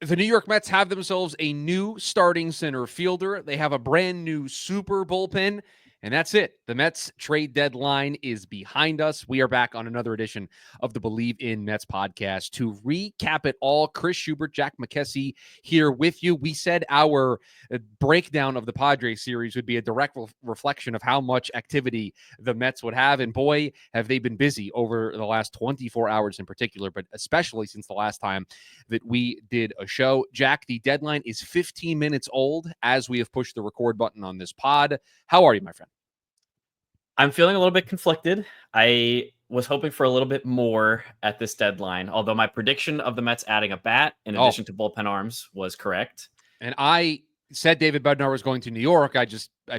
The New York Mets have themselves a new starting center fielder. They have a brand new super bullpen. And that's it. The Mets trade deadline is behind us. We are back on another edition of the Bleav in Mets podcast to recap it all. Chris Schubert, Jack McKessie here with you. We said our breakdown of the Padres series would be a direct reflection of how much activity the Mets would have. And boy, have they been busy over the last 24 hours in particular, but especially since the last time that we did a show. Jack, the deadline is 15 minutes old as we have pushed the record button on this pod. How are you, my friend? I'm feeling a little bit conflicted. I was hoping for a little bit more at this deadline, although my prediction of the Mets adding a bat in addition to bullpen arms was correct. And I said David Bednar was going to New York. I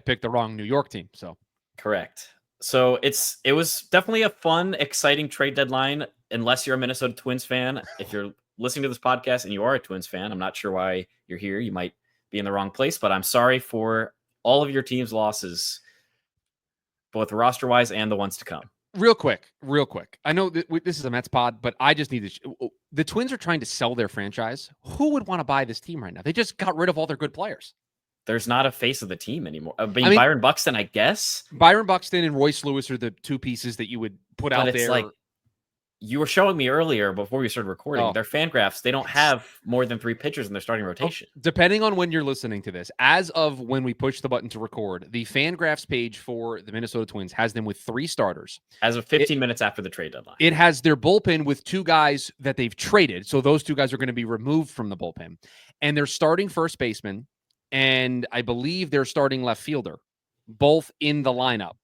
picked the wrong New York team. So correct. So it was definitely a fun, exciting trade deadline, unless you're a Minnesota Twins fan. If you're listening to this podcast and you are a Twins fan, I'm not sure why you're here. You might be in the wrong place, but I'm sorry for all of your team's losses, both roster-wise and the ones to come. Real quick. I know that this is a Mets pod, but I just need to. The Twins are trying to sell their franchise. Who would want to buy this team right now? They just got rid of all their good players. There's not a face of the team anymore. I mean Byron Buxton, I guess. Byron Buxton and Royce Lewis are the two pieces that you would put out there. Like, you were showing me earlier before we started recording, their fan graphs, they don't have more than 3 pitchers in their starting rotation. Depending on when you're listening to this, as of when we push the button to record, the fan graphs page for the Minnesota Twins has them with 3 starters. As of 15 minutes after the trade deadline. It has their bullpen with 2 guys that they've traded. So those 2 guys are going to be removed from the bullpen. And they're starting first baseman, and I Bleav they're starting left fielder, both in the lineup,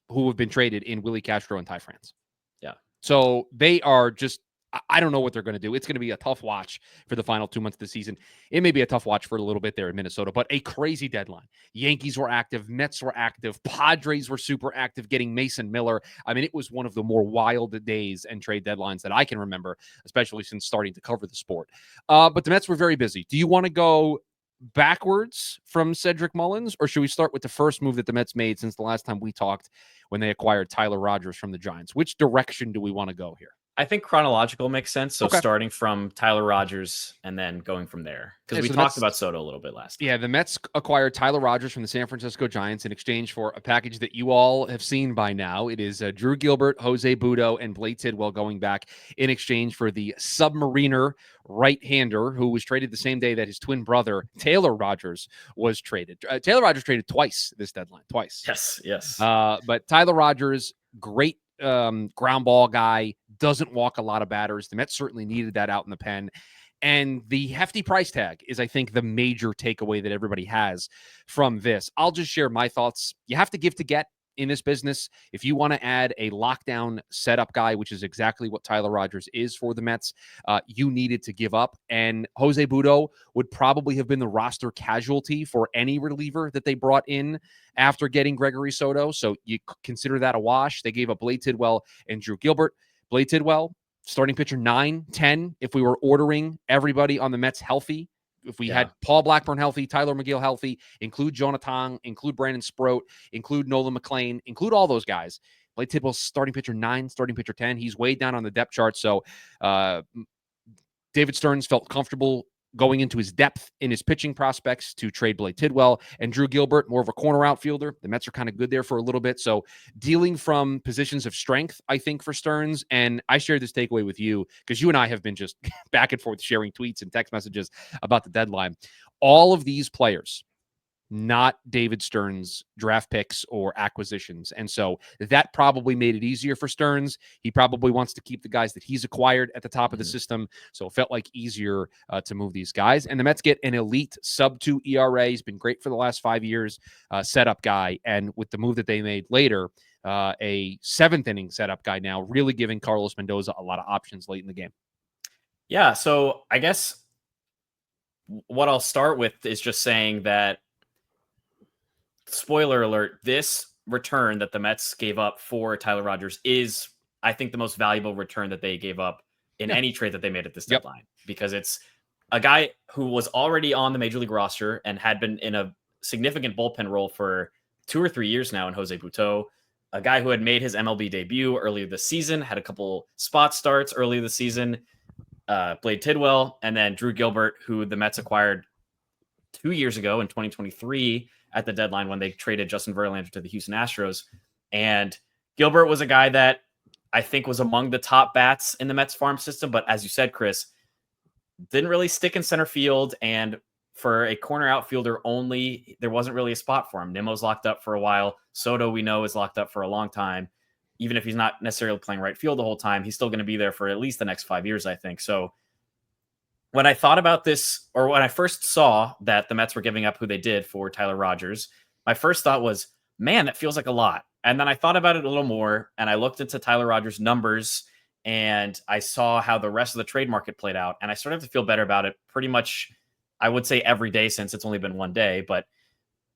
who have been traded in Willie Castro and Ty France. Yeah. So they are just, I don't know what they're going to do. It's going to be a tough watch for the final 2 months of the season. It may be a tough watch for a little bit there in Minnesota, but a crazy deadline. Yankees were active. Mets were active. Padres were super active getting Mason Miller. I mean, it was one of the more wild days and trade deadlines that I can remember, especially since starting to cover the sport. But the Mets were very busy. Do you want to go backwards from Cedric Mullins, or should we start with the first move that the Mets made since the last time we talked when they acquired Tyler Rogers from the Giants? Which direction do we want to go here? I think chronological makes sense. So starting from Tyler Rogers and then going from there. Because we talked about Soto a little bit last time. Yeah, the Mets acquired Tyler Rogers from the San Francisco Giants in exchange for a package that you all have seen by now. It is Drew Gilbert, Jose Butto, and Bleav Tidwell going back in exchange for the submariner right-hander who was traded the same day that his twin brother, Taylor Rogers, was traded. Taylor Rogers traded twice this deadline. Twice. Yes. But Tyler Rogers, great ground ball guy, doesn't walk a lot of batters. The Mets certainly needed that out in the pen. And the hefty price tag is, I think, the major takeaway that everybody has from this. I'll just share my thoughts. You have to give to get in this business. If you want to add a lockdown setup guy, which is exactly what Tyler Rogers is for the Mets, you needed to give up. And Jose Butto would probably have been the roster casualty for any reliever that they brought in after getting Gregory Soto. So you consider that a wash. They gave up Bleav Tidwell and Drew Gilbert. Bleav Tidwell, starting pitcher 9, 10, if we were ordering everybody on the Mets healthy. If we had Paul Blackburn healthy, Tyler McGill healthy, include Jonathan, include Brandon Sproat, include Nolan McLean, include all those guys. Bleav Tidwell's starting pitcher 9, starting pitcher 10. He's way down on the depth chart. So David Stearns felt comfortable going into his depth in his pitching prospects to trade Bleav Tidwell. And Drew Gilbert, more of a corner outfielder. The Mets are kind of good there for a little bit. So dealing from positions of strength, I think, for Stearns. And I shared this takeaway with you because you and I have been just back and forth sharing tweets and text messages about the deadline. All of these players, not David Stearns' draft picks or acquisitions. And so that probably made it easier for Stearns. He probably wants to keep the guys that he's acquired at the top of the system. So it felt like easier to move these guys. And the Mets get an elite sub-2 ERA. He's been great for the last 5 years, setup guy. And with the move that they made later, a 7th inning setup guy now, really giving Carlos Mendoza a lot of options late in the game. Yeah, so I guess what I'll start with is just saying that, spoiler alert, this return that the Mets gave up for Tyler Rogers is, I think, the most valuable return that they gave up in any trade that they made at this deadline, because it's a guy who was already on the Major League roster and had been in a significant bullpen role for 2 or 3 years now in Jose Butto, a guy who had made his MLB debut earlier this season, had a couple spot starts earlier this season, Blade Tidwell, and then Drew Gilbert, who the Mets acquired 2 years ago in 2023 at the deadline when they traded Justin Verlander to the Houston Astros. And Gilbert was a guy that I think was among the top bats in the Mets farm system. But as you said, Chris, didn't really stick in center field. And for a corner outfielder only, there wasn't really a spot for him. Nimmo's locked up for a while. Soto, we know, is locked up for a long time. Even if he's not necessarily playing right field the whole time, he's still going to be there for at least the next 5 years, I think. So when I thought about this, or when I first saw that the Mets were giving up who they did for Tyler Rogers, my first thought was, man, that feels like a lot. And then I thought about it a little more, and I looked into Tyler Rogers' numbers, and I saw how the rest of the trade market played out, and I started to feel better about it pretty much, I would say every day since it's only been one day, but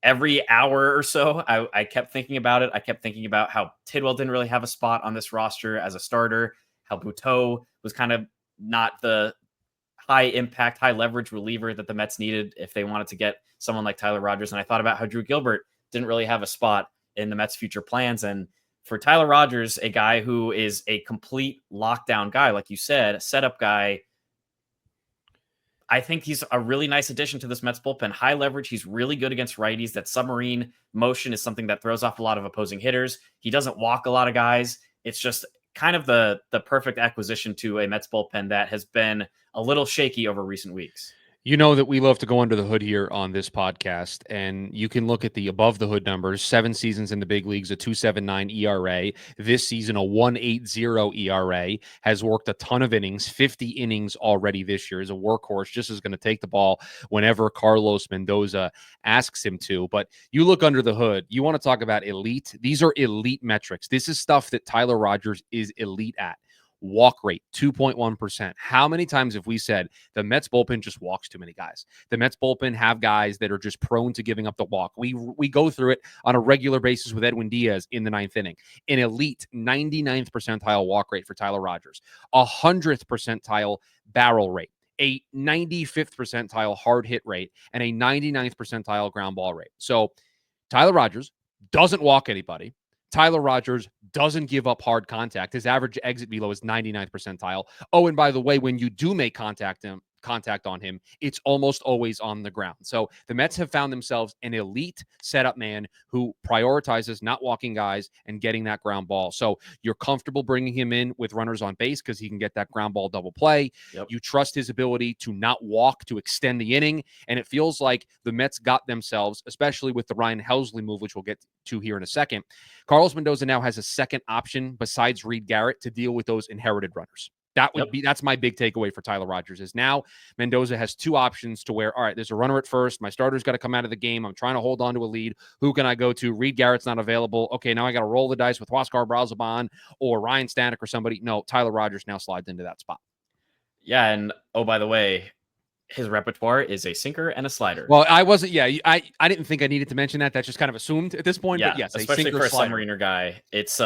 every hour or so, I kept thinking about it. I kept thinking about how Tidwell didn't really have a spot on this roster as a starter, how Buteau was kind of not the high impact, high leverage reliever that the Mets needed if they wanted to get someone like Tyler Rogers. And I thought about how Drew Gilbert didn't really have a spot in the Mets' future plans. And for Tyler Rogers, a guy who is a complete lockdown guy, like you said, a setup guy, I think he's a really nice addition to this Mets bullpen. High leverage. He's really good against righties. That submarine motion is something that throws off a lot of opposing hitters. He doesn't walk a lot of guys. It's just kind of the perfect acquisition to a Mets bullpen that has been a little shaky over recent weeks. You know that we love to go under the hood here on this podcast, and you can look at the above the hood numbers. 7 seasons in the big leagues, a 2.79 ERA. This season, a 1.80 ERA. Has worked a ton of innings, 50 innings already this year. Is a workhorse, just is going to take the ball whenever Carlos Mendoza asks him to. But you look under the hood, you want to talk about elite. These are elite metrics. This is stuff that Tyler Rogers is elite at. Walk rate, 2.1%. How many times have we said the Mets bullpen just walks too many guys? The Mets bullpen have guys that are just prone to giving up the walk. We go through it on a regular basis with Edwin Diaz in the 9th inning. An elite 99th percentile walk rate for Tyler Rogers. 100th percentile barrel rate. A 95th percentile hard hit rate. And a 99th percentile ground ball rate. So Tyler Rogers doesn't walk anybody. Tyler Rogers doesn't give up hard contact. His average exit velo is 99th percentile. Oh, and by the way, when you do make contact on him, it's almost always on the ground. So the Mets have found themselves an elite setup man who prioritizes not walking guys and getting that ground ball. So you're comfortable bringing him in with runners on base because he can get that ground ball double play. Yep. You trust his ability to not walk, to extend the inning. And it feels like the Mets got themselves, especially with the Ryan Helsley move, which we'll get to here in a second. Carlos Mendoza now has a second option besides Reed Garrett to deal with those inherited runners. That's my big takeaway for Tyler Rogers is now Mendoza has 2 options to where, all right, there's a runner at first. My starter's got to come out of the game. I'm trying to hold on to a lead. Who can I go to? Reed Garrett's not available. Okay, now I got to roll the dice with Huascar Brazoban or Ryan Stanek or somebody. No, Tyler Rogers now slides into that spot. Yeah, and oh, by the way, his repertoire is a sinker and a slider. Well, I wasn't. Yeah, I didn't think I needed to mention that. That's just kind of assumed at this point. Yeah, but yes, especially for a submariner guy, it's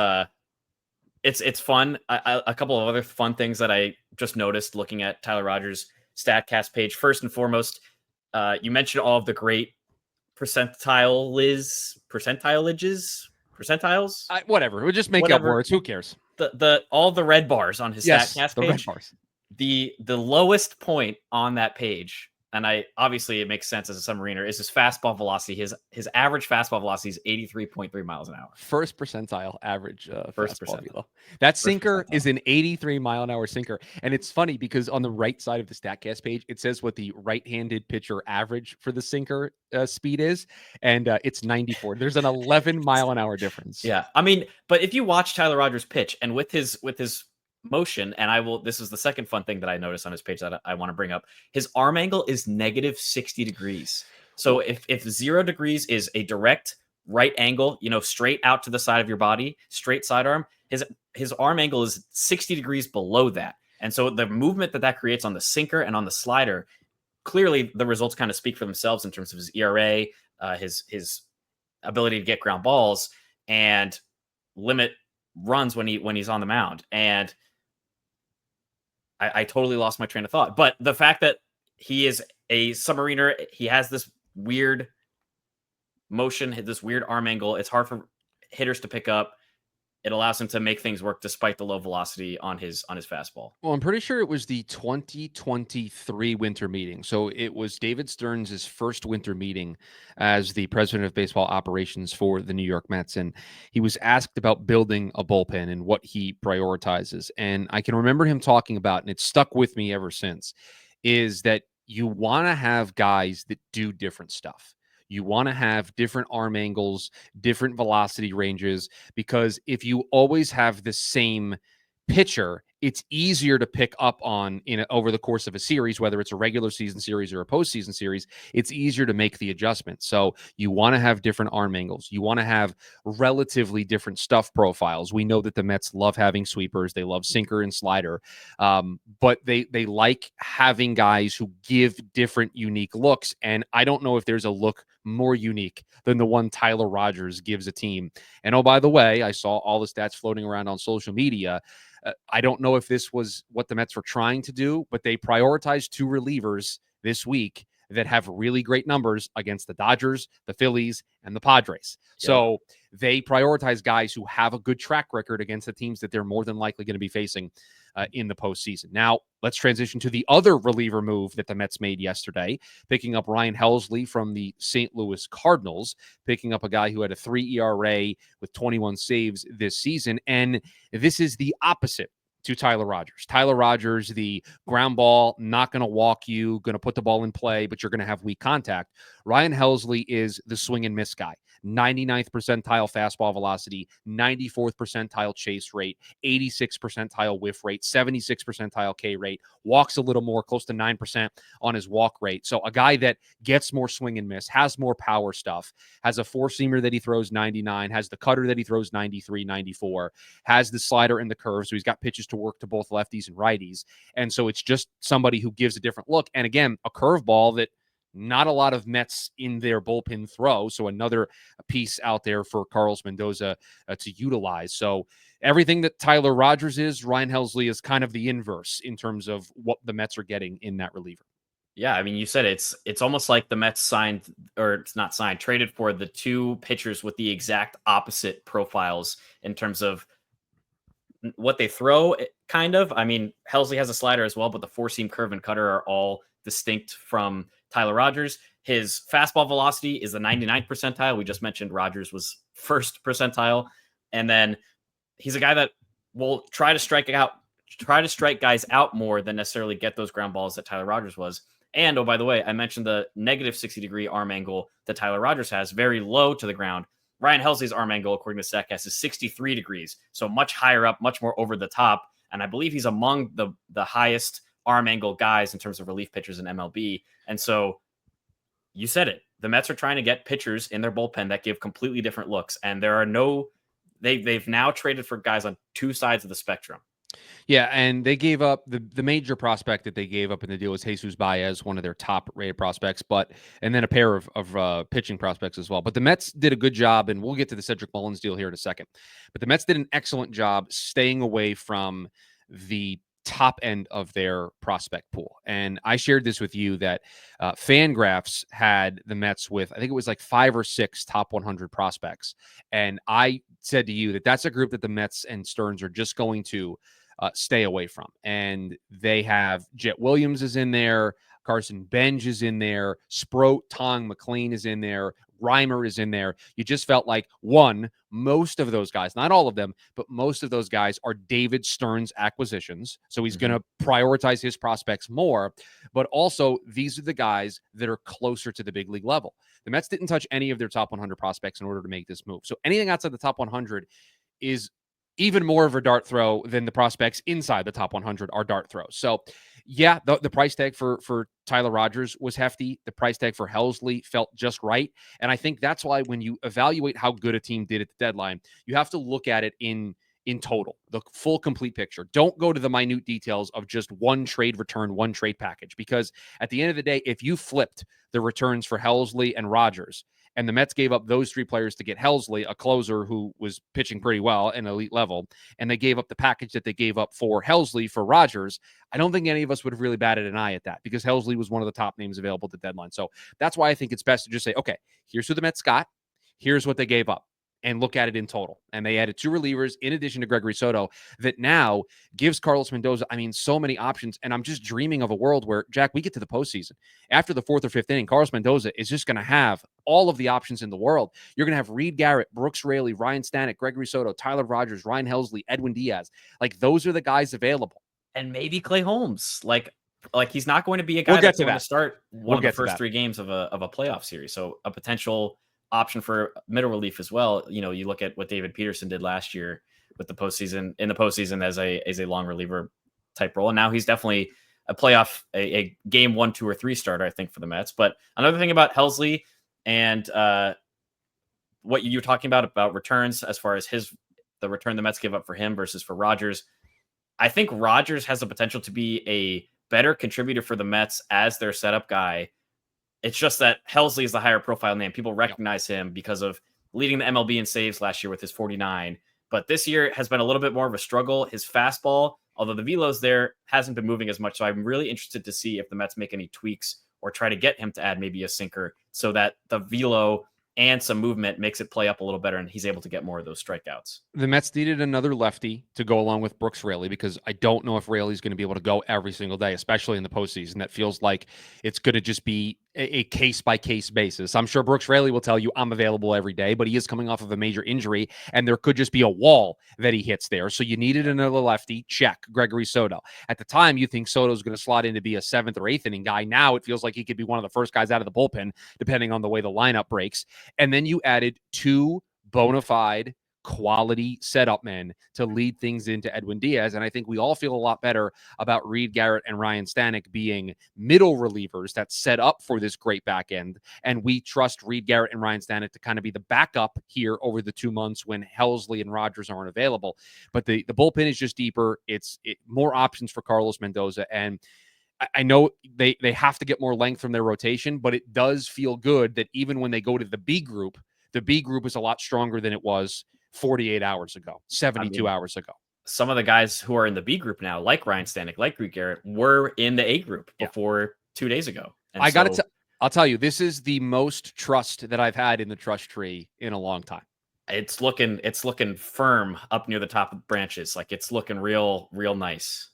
fun. A couple of other fun things that I just noticed looking at Tyler Rogers' StatCast page. First and foremost, you mentioned all of the great percentiles. Whatever. We'll just make up words. Who cares? All the red bars on his StatCast the page. Red bars. The lowest point on that page, and obviously it makes sense as a submariner, is his fastball velocity. His average fastball velocity is 83.3 miles an hour. First percentile average first fastball percentile. velo. That sinker is an 83 mile an hour sinker. And it's funny because on the right side of the StatCast page, it says what the right-handed pitcher average for the sinker speed is. And it's 94. There's an 11 mile an hour difference. Yeah. I mean, but if you watch Tyler Rogers pitch and with his motion, and this is the second fun thing that I noticed on his page that I want to bring up. His arm angle is negative 60 degrees. So if 0 degrees is a direct right angle, straight out to the side of your body, straight sidearm, his arm angle is 60 degrees below that. And so the movement that creates on the sinker and on the slider, clearly the results kind of speak for themselves in terms of his ERA, his ability to get ground balls and limit runs when he's on the mound. And I totally lost my train of thought. But the fact that he is a submariner, he has this weird motion, this weird arm angle. It's hard for hitters to pick up. it allows him to make things work despite the low velocity on his fastball. Well, I'm pretty sure it was the 2023 winter meeting. So it was David Stearns' first winter meeting as the president of baseball operations for the New York Mets. And he was asked about building a bullpen and what he prioritizes. And I can remember him talking about, and it's stuck with me ever since, is that you want to have guys that do different stuff. You want to have different arm angles, different velocity ranges, because if you always have the same pitcher, it's easier to pick up on over the course of a series, whether it's a regular season series or a postseason series. It's easier to make the adjustment. So you want to have different arm angles. You want to have relatively different stuff profiles. We know that the Mets love having sweepers. They love sinker and slider, but they like having guys who give different, unique looks. And I don't know if there's a look more unique than the one Tyler Rogers gives a team. And oh, by the way, I saw all the stats floating around on social media. I don't know if this was what the Mets were trying to do, but they prioritized two relievers this week that have really great numbers against the Dodgers, the Phillies, and the Padres. Yep. So they prioritize guys who have a good track record against the teams that they're more than likely going to be facing in the postseason. Now, let's transition to the other reliever move that the Mets made yesterday, picking up Ryan Helsley from the St. Louis Cardinals, picking up a guy who had a 3 ERA with 21 saves this season. And this is the opposite to Tyler Rogers. Tyler Rogers, the ground ball, not going to walk you, going to put the ball in play, but you're going to have weak contact. Ryan Helsley is the swing and miss guy. 99th percentile fastball velocity, 94th percentile chase rate, 86th percentile whiff rate, 76th percentile K rate, walks a little more, close to 9% on his walk rate. So a guy that gets more swing and miss, has more power stuff, has a four-seamer that he throws 99, has the cutter that he throws 93, 94, has the slider and the curve, so he's got pitches to work to both lefties and righties. And so it's just somebody who gives a different look. And again, a curveball that not a lot of Mets in their bullpen throw. So another piece out there for Carlos Mendoza to utilize. So everything that Tyler Rogers is, Ryan Helsley is kind of the inverse in terms of what the Mets are getting in that reliever. Yeah, I mean, you said it's almost like the Mets traded for the two pitchers with the exact opposite profiles in terms of what they throw, kind of. I mean, Helsley has a slider as well, but the four-seam, curve, and cutter are all distinct from Tyler Rogers. His fastball velocity is the 99th percentile. We just mentioned Rogers was first percentile. And then he's a guy that will try to strike guys out more than necessarily get those ground balls that Tyler Rogers was. And, oh, by the way, I mentioned the negative 60-degree arm angle that Tyler Rogers has, very low to the ground. Ryan Helsley's arm angle, according to Statcast, is 63 degrees, so much higher up, much more over the top. And I believe he's among the highest arm angle guys in terms of relief pitchers in MLB. And so you said it. The Mets are trying to get pitchers in their bullpen that give completely different looks. And there are they've now traded for guys on two sides of the spectrum. Yeah, and they gave up the major prospect that they gave up in the deal was Jesus Baez, one of their top rated prospects, and then a pair of pitching prospects as well. But the Mets did a good job, and we'll get to the Cedric Mullins deal here in a second. But the Mets did an excellent job staying away from the top end of their prospect pool. And I shared this with you that Fangraphs had the Mets with, I think it was like 5 or 6 top 100 prospects. And I said to you that that's a group that the Mets and Stearns are just going to stay away from. And they have Jet Williams is in there, Carson Benj is in there, Sproat, Tong, McLean is in there, Reimer is in there. You just felt like, one, most of those guys, not all of them, but most of those guys are David Stearns acquisitions. So he's going to prioritize his prospects more. But also, these are the guys that are closer to the big league level. The Mets didn't touch any of their top 100 prospects in order to make this move. So anything outside the top 100 is even more of a dart throw than the prospects inside the top 100 are dart throws. So, yeah, the price tag for Tyler Rogers was hefty. The price tag for Helsley felt just right. And I think that's why when you evaluate how good a team did at the deadline, you have to look at it in total, the full complete picture. Don't go to the minute details of just one trade return, one trade package, because at the end of the day, if you flipped the returns for Helsley and Rogers, and the Mets gave up those 3 players to get Helsley, a closer who was pitching pretty well at an elite level, and they gave up the package that they gave up for Helsley for Rogers, I don't think any of us would have really batted an eye at that, because Helsley was one of the top names available at the deadline. So that's why I think it's best to just say, okay, here's who the Mets got. Here's what they gave up. and look at it in total. And they added 2 relievers in addition to Gregory Soto that now gives Carlos Mendoza, so many options. And I'm just dreaming of a world where, Jack, we get to the postseason. After the 4th or 5th inning, Carlos Mendoza is just going to have all of the options in the world. You're going to have Reed Garrett, Brooks Raley, Ryan Stanek, Gregory Soto, Tyler Rogers, Ryan Helsley, Edwin Diaz. Like, those are the guys available. And maybe Clay Holmes. Like he's not going to be a guy that's going to start one of the first 3 games of a playoff series. So a potential option for middle relief as well. You look at what David Peterson did last year with the postseason as a long reliever type role. And now he's definitely a playoff, a game 1, 2, or 3 starter, I think, for the Mets. But another thing about Helsley and what you were talking about returns, as far as the return the Mets give up for him versus for Rogers, I think Rogers has the potential to be a better contributor for the Mets as their setup guy. It's just that Helsley is the higher profile name. People recognize him because of leading the MLB in saves last year with his 49. But this year has been a little bit more of a struggle. His fastball, although the velo's there, hasn't been moving as much. So I'm really interested to see if the Mets make any tweaks or try to get him to add maybe a sinker so that the velo and some movement makes it play up a little better and he's able to get more of those strikeouts. The Mets needed another lefty to go along with Brooks Raley, because I don't know if Raley's going to be able to go every single day, especially in the postseason. That feels like it's going to just be a case-by-case basis. I'm sure Brooks Raley will tell you I'm available every day, but he is coming off of a major injury, and there could just be a wall that he hits there. So you needed another lefty. Check. Gregory Soto. At the time, you think Soto's going to slot in to be a 7th or 8th inning guy. Now it feels like he could be one of the first guys out of the bullpen, depending on the way the lineup breaks. And then you added 2 bona fide quality setup men to lead things into Edwin Diaz. And I think we all feel a lot better about Reed Garrett and Ryan Stanek being middle relievers that set up for this great back end. And we trust Reed Garrett and Ryan Stanek to kind of be the backup here over the 2 months when Helsley and Rogers aren't available. But the bullpen is just deeper. It's more options for Carlos Mendoza. And I know they have to get more length from their rotation, but it does feel good that even when they go to the B group is a lot stronger than it was 48 hours ago, 72 hours ago. Some of the guys who are in the B group now, like Ryan Stanek, like Reed Garrett, were in the A group before 2 days ago. And I'll tell you, this is the most trust that I've had in the trust tree in a long time. It's looking firm up near the top of the branches. Like it's looking real nice.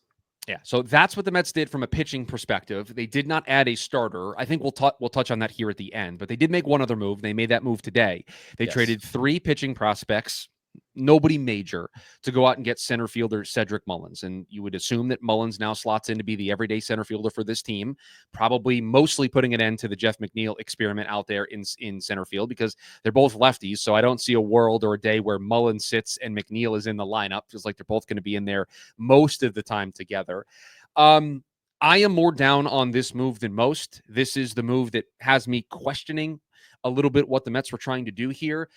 Yeah, so that's what the Mets did from a pitching perspective. They did not add a starter. I think we'll touch on that here at the end, but they did make one other move. They made that move today. They traded 3 pitching prospects, nobody major, to go out and get center fielder Cedric Mullins. And you would assume that Mullins now slots in to be the everyday center fielder for this team, probably mostly putting an end to the Jeff McNeil experiment out there in center field, because they're both lefties. So I don't see a world or a day where Mullins sits and McNeil is in the lineup. Feels like they're both going to be in there most of the time together. I am more down on this move than most. This is the move that has me questioning a little bit what the Mets were trying to do here.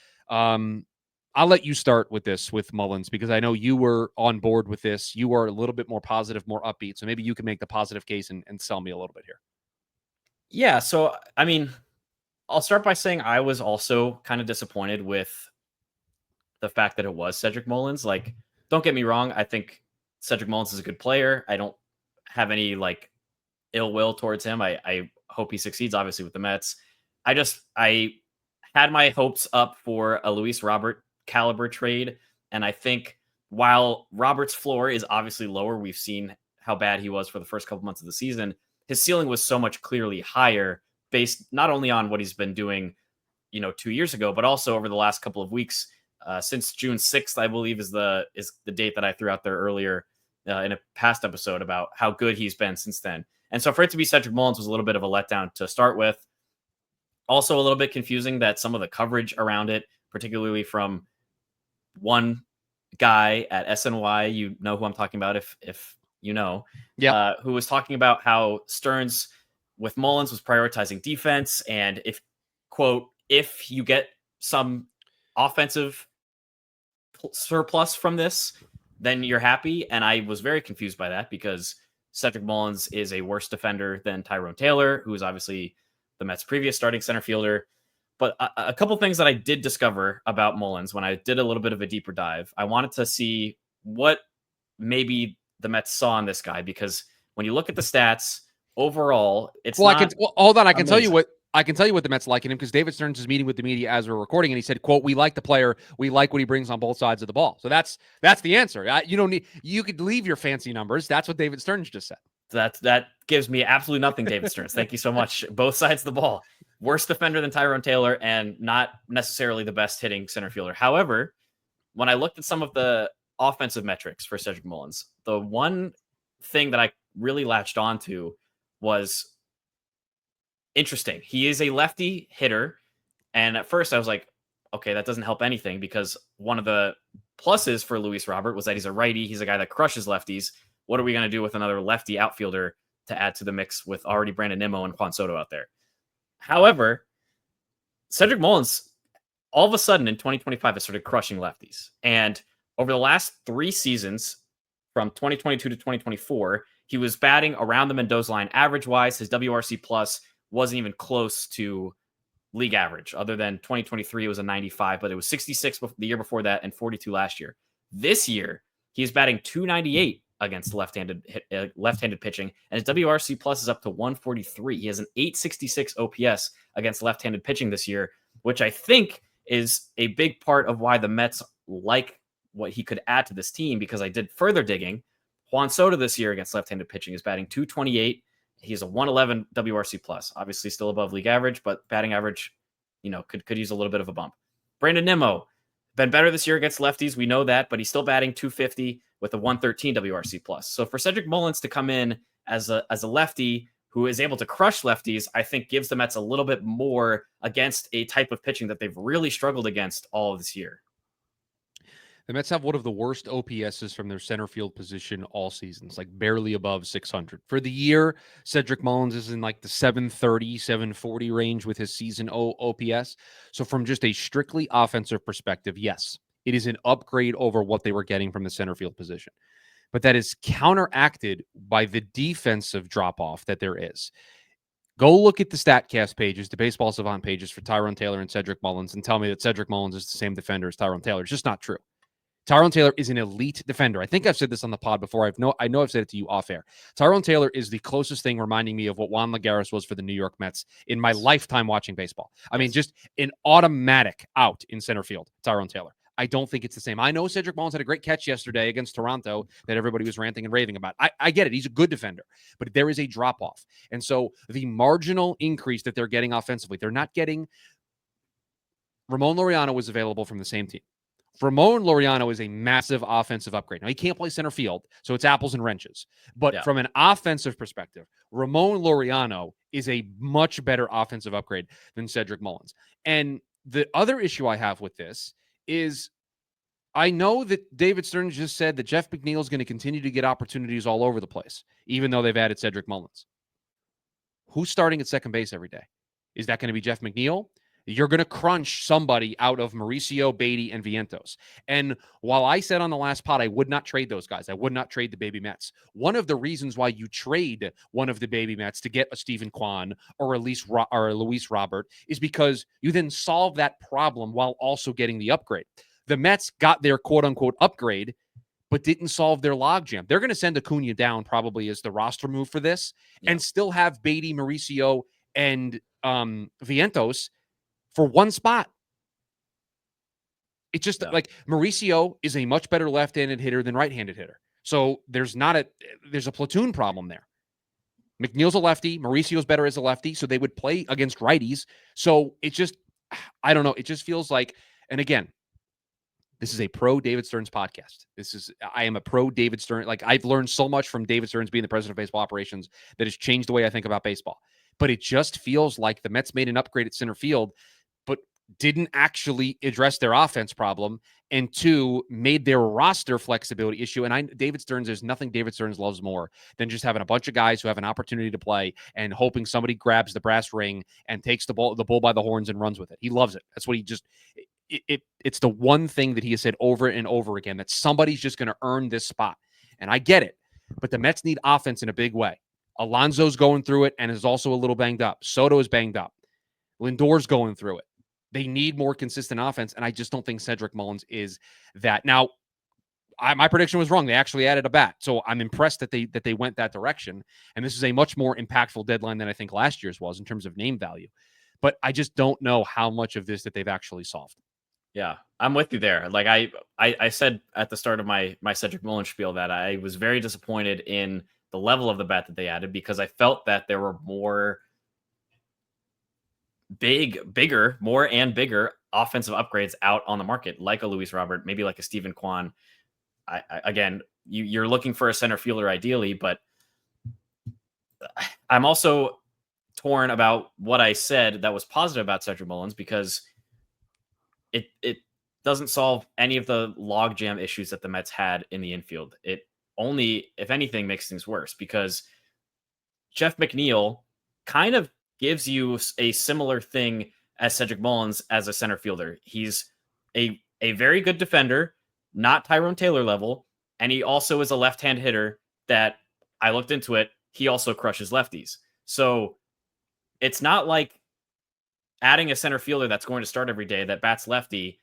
I'll let you start with this with Mullins, because I know you were on board with this. You are a little bit more positive, more upbeat. So maybe you can make the positive case and sell me a little bit here. Yeah. So, I mean, I'll start by saying I was also kind of disappointed with the fact that it was Cedric Mullins. Like, don't get me wrong. I think Cedric Mullins is a good player. I don't have any ill will towards him. I hope he succeeds, obviously, with the Mets. I had my hopes up for a Luis Robert caliber trade. And I think while Robert's floor is obviously lower, we've seen how bad he was for the first couple months of the season. His ceiling was so much clearly higher, based not only on what he's been doing, 2 years ago, but also over the last couple of weeks. Since June 6th, I believe is the date that I threw out there earlier in a past episode about how good he's been since then. And so for it to be Cedric Mullins was a little bit of a letdown to start with. Also a little bit confusing that some of the coverage around it, particularly from one guy at SNY, you know who I'm talking about if you know, who was talking about how Stearns with Mullins was prioritizing defense. And if you get some offensive surplus from this, then you're happy. And I was very confused by that, because Cedric Mullins is a worse defender than Tyrone Taylor, who is obviously the Mets' previous starting center fielder. But a couple things that I did discover about Mullins when I did a little bit of a deeper dive, I wanted to see what maybe the Mets saw in this guy, because when you look at the stats overall, it's hold on. I can tell you I can tell you what the Mets like in him because David Stearns is meeting with the media as we're recording, and he said, "quote We like the player. We like what he brings on both sides of the ball." So that's the answer. You don't need. You could leave your fancy numbers. That's what David Stearns just said. That gives me absolutely nothing, David Stearns. Thank you so much. Both sides of the ball. Worse defender than Tyrone Taylor and not necessarily the best hitting center fielder. However, when I looked at some of the offensive metrics for Cedric Mullins, the one thing that I really latched onto was interesting. He is a lefty hitter. And at first I was like, okay, that doesn't help anything because one of the pluses for Luis Robert was that he's a righty. He's a guy that crushes lefties. What are we going to do with another lefty outfielder to add to the mix with already Brandon Nimmo and Juan Soto out there? However, Cedric Mullins, all of a sudden in 2025, has started crushing lefties. And over the last 3 seasons, from 2022 to 2024, he was batting around the Mendoza line average-wise. His WRC plus wasn't even close to league average. Other than 2023, it was a 95, but it was 66 the year before that and 42 last year. This year, he's batting 298 against left-handed pitching, and his WRC plus is up to 143. He has an 866 OPS against left-handed pitching this year, which I think is a big part of why the Mets like what he could add to this team, because I did further digging. Juan Soto this year against left-handed pitching is batting 228. He's a 111 WRC plus, obviously still above league average, but batting average, could use a little bit of a bump. Brandon Nimmo, been better this year against lefties. We know that, but he's still batting 250 with a 113 WRC plus. So for Cedric Mullins to come in as a lefty who is able to crush lefties, I think gives the Mets a little bit more against a type of pitching that they've really struggled against all of this year. The Mets have one of the worst OPSs from their center field position all seasons, like barely above 600. For the year, Cedric Mullins is in like the 730, 740 range with his season OPS. So from just a strictly offensive perspective, yes, it is an upgrade over what they were getting from the center field position. But that is counteracted by the defensive drop-off that there is. Go look at the StatCast pages, the Baseball Savant pages for Tyrone Taylor and Cedric Mullins, and tell me that Cedric Mullins is the same defender as Tyrone Taylor. It's just not true. Tyrone Taylor is an elite defender. I think I've said this on the pod before. I know I've said it to you off air. Tyrone Taylor is the closest thing reminding me of what Juan Lagares was for the New York Mets in my lifetime watching baseball. I mean, just an automatic out in center field, Tyrone Taylor. I don't think it's the same. I know Cedric Mullins had a great catch yesterday against Toronto that everybody was ranting and raving about. I get it. He's a good defender, but there is a drop-off. And so the marginal increase that they're getting offensively, they're not getting. Ramon Laureano was available from the same team. Ramon Laureano is a massive offensive upgrade. Now, he can't play center field, so it's apples and wrenches. But from an offensive perspective, Ramon Laureano is a much better offensive upgrade than Cedric Mullins. And the other issue I have with this is I know that David Stearns just said that Jeff McNeil is going to continue to get opportunities all over the place, even though they've added Cedric Mullins. Who's starting at second base every day? Is that going to be Jeff McNeil? You're going to crunch somebody out of Mauricio, Beatty, and Vientos. And while I said on the last pod I would not trade those guys, I would not trade the baby Mets. One of the reasons why you trade one of the baby Mets to get a Stephen Kwan or a Luis Robert is because you then solve that problem while also getting the upgrade. The Mets got their quote-unquote upgrade, but didn't solve their logjam. They're going to send Acuna down probably as the roster move for this and still have Beatty, Mauricio, and Vientos for one spot. It's just like Mauricio is a much better left-handed hitter than right-handed hitter. So there's a platoon problem there. McNeil's a lefty. Mauricio's better as a lefty. So they would play against righties. So it just, I don't know. It just feels like, and again, this is a pro David Stearns podcast. I am a pro David Stearns. Like I've learned so much from David Stearns being the president of baseball operations that has changed the way I think about baseball. But it just feels like the Mets made an upgrade at center field, but didn't actually address their offense problem, and 2, made their roster flexibility issue. And David Stearns, there's nothing David Stearns loves more than just having a bunch of guys who have an opportunity to play and hoping somebody grabs the brass ring and takes the bull by the horns and runs with it. He loves it. That's what he just it's the one thing that he has said over and over again, that somebody's just going to earn this spot. And I get it, but the Mets need offense in a big way. Alonso's going through it and is also a little banged up. Soto is banged up. Lindor's going through it. They need more consistent offense, and I just don't think Cedric Mullins is that. Now, my prediction was wrong. They actually added a bat, so I'm impressed that they went that direction. And this is a much more impactful deadline than I think last year's was in terms of name value. but I just don't know how much of this that they've actually solved. Yeah, I'm with you there. Like I said at the start of my Cedric Mullins spiel that I was very disappointed in the level of the bat that they added because I felt that there were more more and bigger offensive upgrades out on the market, like a Luis Robert, maybe like a Steven Kwan. Again, you're looking for a center fielder ideally, but I'm also torn about what I said that was positive about Cedric Mullins because it doesn't solve any of the logjam issues that the Mets had in the infield. It only, if anything, makes things worse because Jeff McNeil kind of gives you a similar thing as Cedric Mullins as a center fielder. He's a very good defender, not Tyrone Taylor level, and he also is a left-hand hitter that I looked into it. He also crushes lefties. So it's not like adding a center fielder that's going to start every day that bats lefty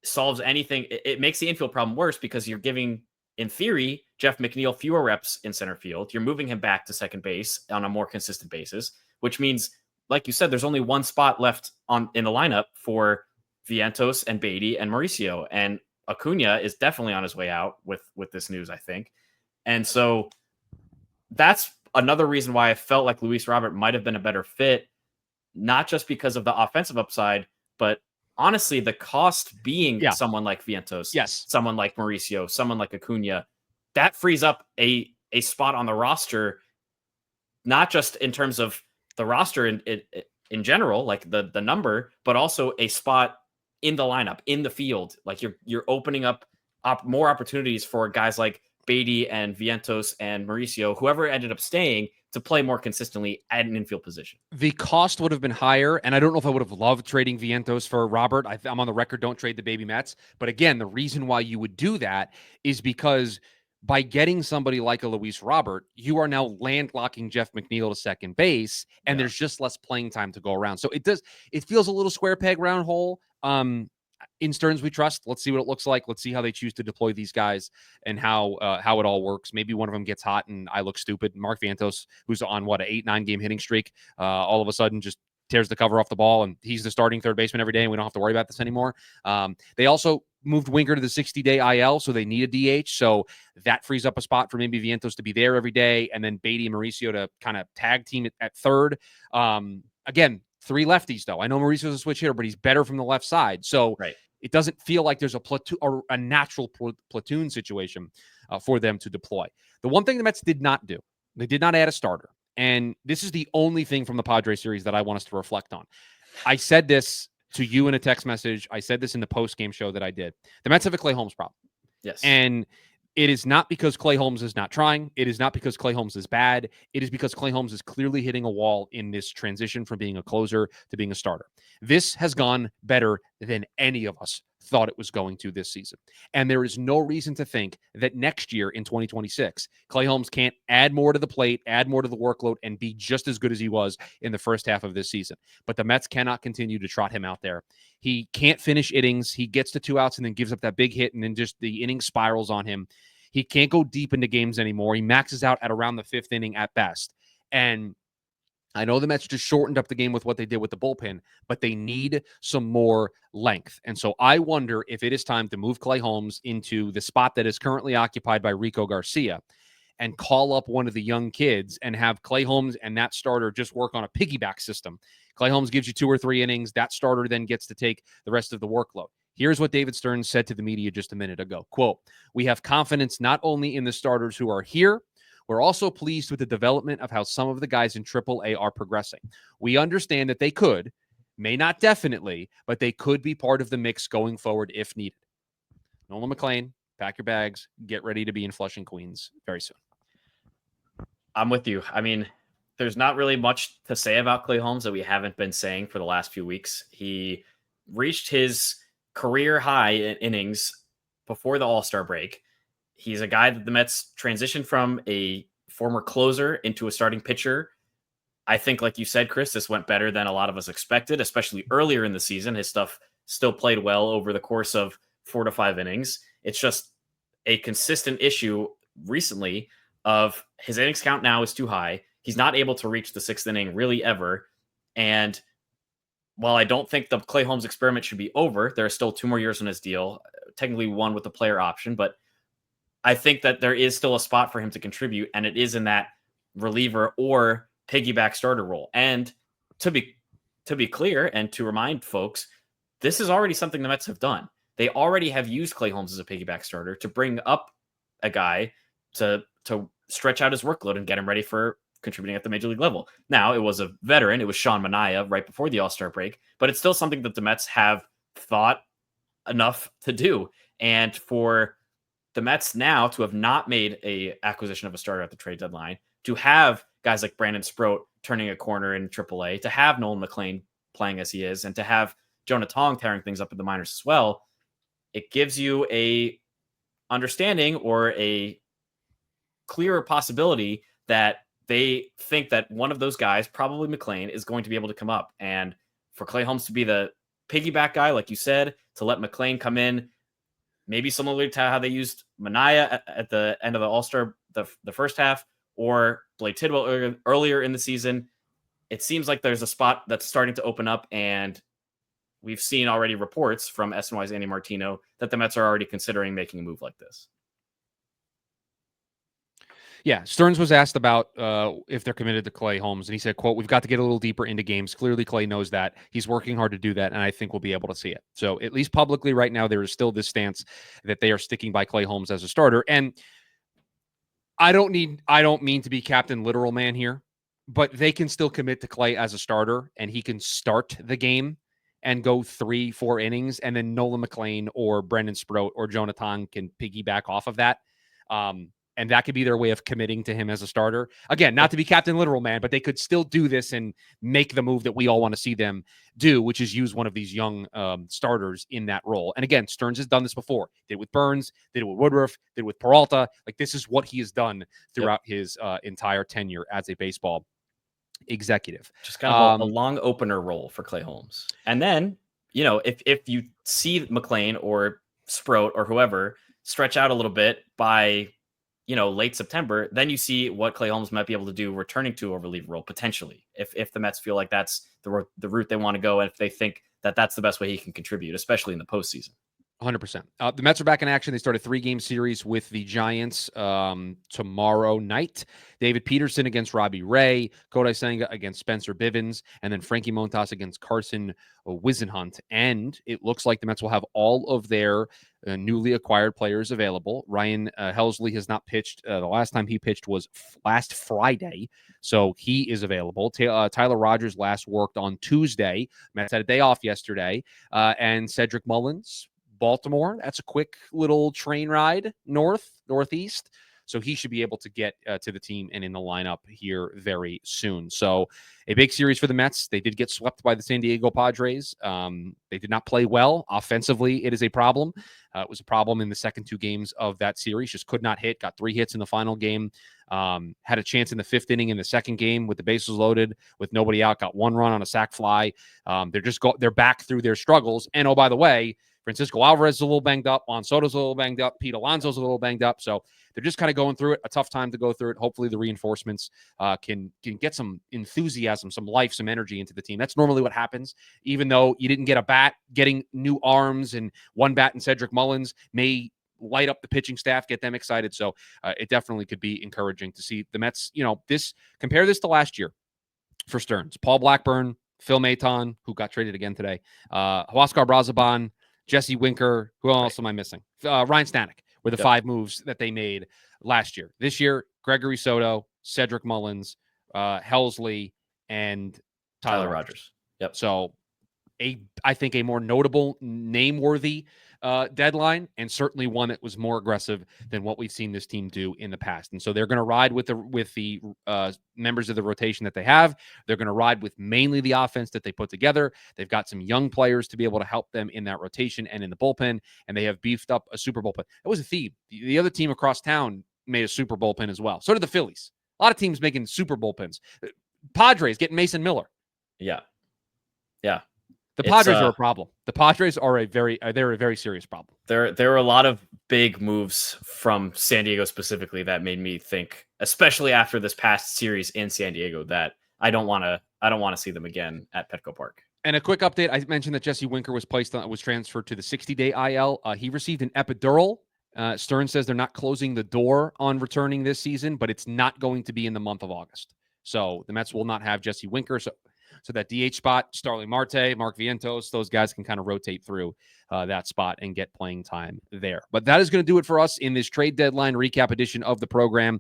solves anything. It makes the infield problem worse because you're giving, in theory, Jeff McNeil fewer reps in center field. You're moving him back to second base on a more consistent basis, which means, like you said, there's only one spot left in the lineup for Vientos and Beatty and Mauricio. And Acuna is definitely on his way out with this news, I think. And so that's another reason why I felt like Luis Robert might have been a better fit, not just because of the offensive upside, but honestly, the cost being someone like Vientos, someone like Mauricio, someone like Acuna, that frees up a spot on the roster, not just in terms of the roster in general, like the number, but also a spot in the lineup, in the field. Like you're opening up more opportunities for guys like Beatty and Vientos and Mauricio, whoever ended up staying, to play more consistently at an infield position. The cost would have been higher, and I don't know if I would have loved trading Vientos for Robert. I'm on the record, don't trade the baby Mets. But again, the reason why you would do that is because by getting somebody like a Luis Robert, you are now landlocking Jeff McNeil to second base, and there's just less playing time to go around. So it feels a little square peg round hole. In Stearns we trust. Let's see what it looks like. Let's see how they choose to deploy these guys and how it all works. Maybe one of them gets hot and I look stupid. Mark Vientos, who's on what, an 8-9 game hitting streak, all of a sudden just tears the cover off the ball and he's the starting third baseman every day and we don't have to worry about this anymore. They also moved Winker to the 60-day IL, so they need a DH. So that frees up a spot for maybe Vientos to be there every day, and then Beatty and Mauricio to kind of tag team at third. Again, 3 lefties, though. I know Mauricio's a switch hitter, but he's better from the left side. So it doesn't feel like there's a platoon or a natural platoon situation for them to deploy. The one thing the Mets did not do, they did not add a starter. And this is the only thing from the Padres series that I want us to reflect on. I said this to you in a text message. I said this in the post-game show that I did. The Mets have a Clay Holmes problem. Yes. And it is not because Clay Holmes is not trying. It is not because Clay Holmes is bad. It is because Clay Holmes is clearly hitting a wall in this transition from being a closer to being a starter. This has gone better than any of us thought it was going to this season. And there is no reason to think that next year in 2026, Clay Holmes can't add more to the plate, add more to the workload, and be just as good as he was in the first half of this season. But the Mets cannot continue to trot him out there. He can't finish innings. He gets to 2 outs and then gives up that big hit, and then just the inning spirals on him. He can't go deep into games anymore. He maxes out at around the 5th inning at best. And I know the Mets just shortened up the game with what they did with the bullpen, but they need some more length. And so I wonder if it is time to move Clay Holmes into the spot that is currently occupied by Rico Garcia and call up one of the young kids and have Clay Holmes and that starter just work on a piggyback system. Clay Holmes gives you 2 or 3 innings. That starter then gets to take the rest of the workload. Here's what David Stearns said to the media just a minute ago. Quote, "We have confidence not only in the starters who are here, we're also pleased with the development of how some of the guys in AAA are progressing. We understand that they could, may not definitely, but they could be part of the mix going forward if needed." Nolan McLean, pack your bags, get ready to be in Flushing, Queens very soon. I'm with you. I mean, there's not really much to say about Clay Holmes that we haven't been saying for the last few weeks. He reached his career high in innings before the All-Star break. He's a guy that the Mets transitioned from a former closer into a starting pitcher. I think, like you said, Chris, this went better than a lot of us expected, especially earlier in the season. His stuff still played well over the course of 4 to 5 innings. It's just a consistent issue recently of his innings count now is too high. He's not able to reach the 6th inning really ever. And while I don't think the Clay Holmes experiment should be over, there are still 2 more years on his deal, technically 1 with the player option, but I think that there is still a spot for him to contribute, and it is in that reliever or piggyback starter role. And to be clear and to remind folks, this is already something the Mets have done. They already have used Clay Holmes as a piggyback starter to bring up a guy to stretch out his workload and get him ready for contributing at the major league level. Now, it was a veteran. It was Sean Manaea right before the All-Star break, but it's still something that the Mets have thought enough to do. And for the Mets now to have not made a acquisition of a starter at the trade deadline, to have guys like Brandon Sproat turning a corner in AAA, to have Nolan McLean playing as he is, and to have Jonah Tong tearing things up in the minors as well, it gives you a understanding or a clearer possibility that they think that one of those guys, probably McLean, is going to be able to come up. And for Clay Holmes to be the piggyback guy, like you said, to let McLean come in, maybe similarly to how they used Manaea at the end of the All-Star, the first half, or Blake Tidwell earlier in the season, it seems like there's a spot that's starting to open up, and we've seen already reports from SNY's Andy Martino that the Mets are already considering making a move like this. Yeah, Stearns was asked about if they're committed to Clay Holmes, and he said, quote, "We've got to get a little deeper into games. Clearly, Clay knows that. He's working hard to do that, and I think we'll be able to see it." So at least publicly right now, there is still this stance that they are sticking by Clay Holmes as a starter. And I don't mean to be Captain Literal Man here, but they can still commit to Clay as a starter, and he can start the game and go 3-4 innings, and then Nolan McLean or Brendan Sproat or Jonah Tong can piggyback off of that. And that could be their way of committing to him as a starter. Again, not to be Captain Literal Man, but they could still do this and make the move that we all want to see them do, which is use one of these young starters in that role. And again, Stearns has done this before. Did it with Burns, did it with Woodruff, did it with Peralta. Like, this is what he has done throughout his entire tenure as a baseball executive. Just kind of a long opener role for Clay Holmes. And then, if you see McLean or Sproat or whoever stretch out a little bit by late September, then you see what Clay Holmes might be able to do returning to a reliever role potentially. If the Mets feel like that's the route they want to go, and if they think that that's the best way he can contribute, especially in the postseason. 100%. The Mets are back in action. They start a 3-game series with the Giants tomorrow night. David Peterson against Robbie Ray, Kodai Senga against Spencer Bivens, and then Frankie Montas against Carson Wisenhunt. And it looks like the Mets will have all of their newly acquired players available. Ryan Helsley has not pitched. The last time he pitched was last Friday, so he is available. Tyler Rogers last worked on Tuesday. Mets had a day off yesterday. And Cedric Mullins, Baltimore. That's a quick little train ride northeast. So he should be able to get to the team and in the lineup here very soon. So a big series for the Mets. They did get swept by the San Diego Padres. They did not play well. Offensively, it is a problem. It was a problem in the second 2 games of that series. Just could not hit. Got 3 hits in the final game. Had a chance in the 5th inning in the second game with the bases loaded, with nobody out. Got 1 run on a sac fly. They're back through their struggles. And oh, by the way, Francisco Alvarez is a little banged up. Juan Soto's a little banged up. Pete Alonso's a little banged up. So they're just kind of going through it. A tough time to go through it. Hopefully the reinforcements can get some enthusiasm, some life, some energy into the team. That's normally what happens. Even though you didn't get a bat, getting new arms and 1 bat in Cedric Mullins may light up the pitching staff, get them excited. So it definitely could be encouraging to see the Mets, compare this to last year for Stearns. Paul Blackburn, Phil Maton, who got traded again today, Huascar Brazaban, Jesse Winker. Who else am I missing? Ryan Stanek were the 5 moves that they made last year. This year, Gregory Soto, Cedric Mullins, Helsley, and Tyler Rogers. Yep. So I think a more notable, name-worthy deadline, and certainly one that was more aggressive than what we've seen this team do in the past. And so they're going to ride with the members of the rotation that they have. They're going to ride with mainly the offense that they put together. They've got some young players to be able to help them in that rotation and in the bullpen, and they have beefed up a super bullpen. That was a theme. The other team across town made a super bullpen as well. So did the Phillies. A lot of teams making super bullpens. Padres getting Mason Miller. Yeah. The Padres are a problem. The Padres are they're a very serious problem. There were a lot of big moves from San Diego specifically that made me think, especially after this past series in San Diego, that I don't want to see them again at Petco Park. And a quick update: I mentioned that Jesse Winker was transferred to the 60-day IL. He received an epidural. Stearns says they're not closing the door on returning this season, but it's not going to be in the month of August. So the Mets will not have Jesse Winker. So that DH spot, Starling Marte, Mark Vientos, those guys can kind of rotate through that spot and get playing time there. But that is going to do it for us in this trade deadline recap edition of the program.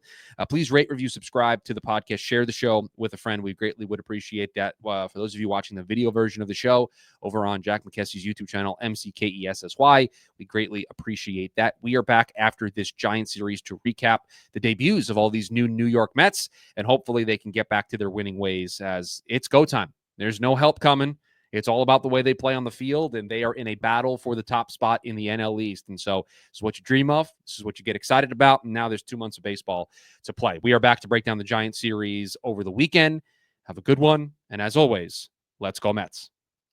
Please rate, review, subscribe to the podcast, share the show with a friend. We greatly would appreciate that. For those of you watching the video version of the show over on Jack McKessie's YouTube channel, MCKESSY, we greatly appreciate that. We are back after this Giant series to recap the debuts of all these new New York Mets, and hopefully they can get back to their winning ways as it's go time. There's no help coming. It's all about the way they play on the field, and they are in a battle for the top spot in the NL East. And so this is what you dream of. This is what you get excited about. And now there's 2 months of baseball to play. We are back to break down the Giant series over the weekend. Have a good one. And as always, let's go Mets.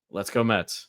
Let's go Mets.